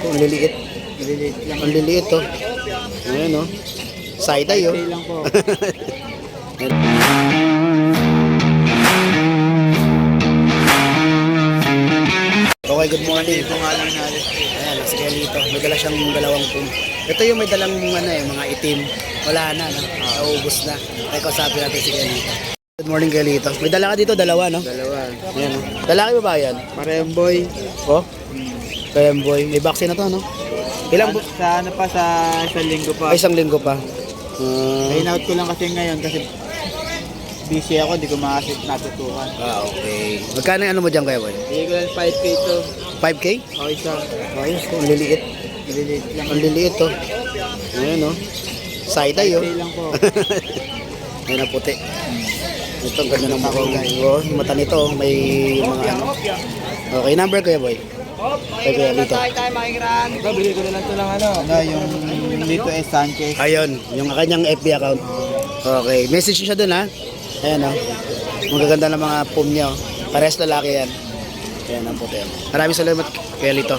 ang liliit. Maliliit lang. Ang liliit to. Ayan o. Saitay o. Okay lang po. Okay, good morning. Ito nga lang natin. Ayan, si Kelito. May dala siyang dalawang pum. Ito yung may dalang mga itim. Wala na, no? Naubos na. Kaya kausapin natin si Kelito. Good morning, Kelito. May dala ka dito, dalawa, no? Dalawa. Ayan, no? Lalaki ba ba yan? Parehong boy. Oh? Boy. May vaccine na to, no? Ilang Sa ano pa, sa isang linggo pa. Ay, isang linggo pa. Rain out ko lang kasi ngayon kasi busy ako, di ko natutukan. Okay. Magkano yung ano mo dyan, kaya boy? Bigay ko lang 5K to. 5K? O isa. Ayos, ang liliit. Maliliit lang. Ang liliit to. Ayan no. Saitay 5K oh. lang po. Ayan ang puti. Ito ang ganda ng mukha. Oh, yung mata nito oh, may mga ano. Okay, number ko boy. Kaya kuya dito. Ito, bigay ko na lang ito lang ano. Yung dito es Sanchez. Ayun, yung kanyang FB account. Okay, message siya dun ha. Ayan oh. Magaganda ng mga pum niya oh. Parehas lalaki yan. Ayan ang puti. Maraming salamat kaya Lito.